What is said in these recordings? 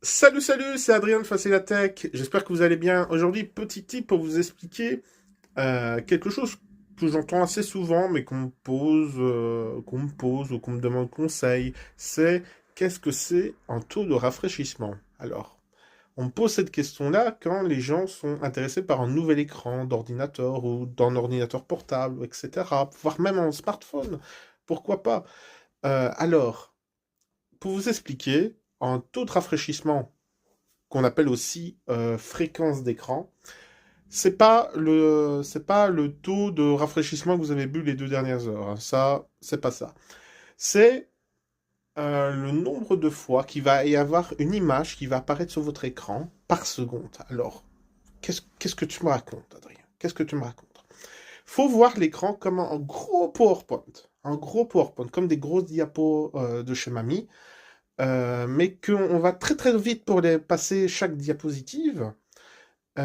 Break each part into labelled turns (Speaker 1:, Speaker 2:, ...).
Speaker 1: Salut, salut, c'est Adrien de Facile la Tech. J'espère que vous allez bien. Aujourd'hui, petit tip pour vous expliquer quelque chose que j'entends assez souvent, mais qu'on me pose ou qu'on me demande conseil. C'est qu'est-ce que c'est un taux de rafraîchissement? Alors, on me pose cette question-là quand les gens sont intéressés par un nouvel écran d'ordinateur ou d'un ordinateur portable, etc., voire même un smartphone. Pourquoi pas? Alors, pour vous expliquer, un taux de rafraîchissement qu'on appelle aussi fréquence d'écran, c'est pas le taux de rafraîchissement que vous avez bu les 2 dernières heures, hein. Ça, c'est pas ça. C'est le nombre de fois qu'il va y avoir une image qui va apparaître sur votre écran par seconde. Alors, qu'est-ce que tu me racontes, Adrien? Qu'est-ce que tu me racontes? Faut voir l'écran comme un gros PowerPoint. Un gros PowerPoint, comme des grosses diapos de chez Mamie, mais qu'on va très très vite pour les passer chaque diapositive, et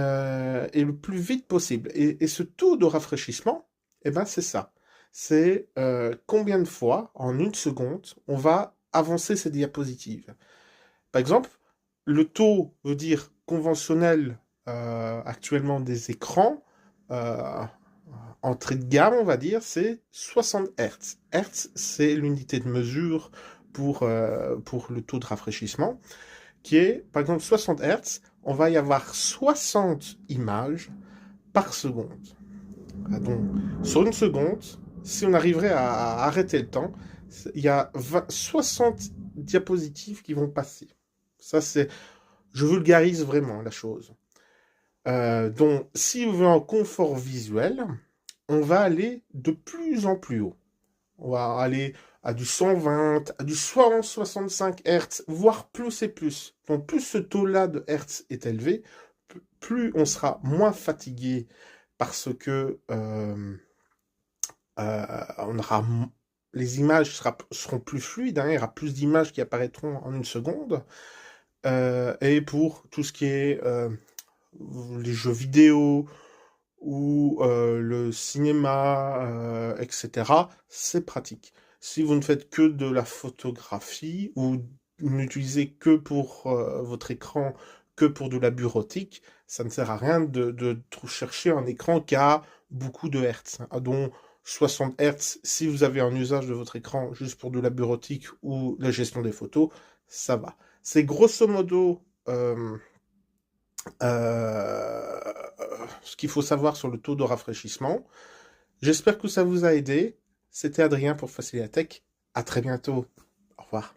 Speaker 1: le plus vite possible. Et ce taux de rafraîchissement, eh ben, c'est ça. C'est combien de fois, en une seconde, on va avancer ces diapositives. Par exemple, le taux veut dire conventionnel actuellement des écrans, euh, entrée de gamme, on va dire, c'est 60 Hz. Hertz, c'est l'unité de mesure pour le taux de rafraîchissement qui est, par exemple, 60 Hz, on va y avoir 60 images par seconde. Ah, donc, sur une seconde, si on arriverait à arrêter le temps, il y a 60 diapositives qui vont passer. Ça, c'est... Je vulgarise vraiment la chose. Donc, si on veut un confort visuel, on va aller de plus en plus haut. On va aller à du 120, à du 165 Hz, voire plus et plus. Donc plus ce taux-là de Hertz est élevé, plus on sera moins fatigué parce que on aura les images seront plus fluides, hein, il y aura plus d'images qui apparaîtront en une seconde. Et pour tout ce qui est les jeux vidéo ou le cinéma, etc., c'est pratique. Si vous ne faites que de la photographie ou n'utilisez que pour votre écran, que pour de la bureautique, ça ne sert à rien de chercher un écran qui a beaucoup de hertz, hein, dont 60 Hz. Si vous avez un usage de votre écran juste pour de la bureautique ou la gestion des photos, ça va. C'est grosso modo euh, ce qu'il faut savoir sur le taux de rafraîchissement. J'espère que ça vous a aidé. C'était Adrien pour Facile la Tech. À très bientôt. Au revoir.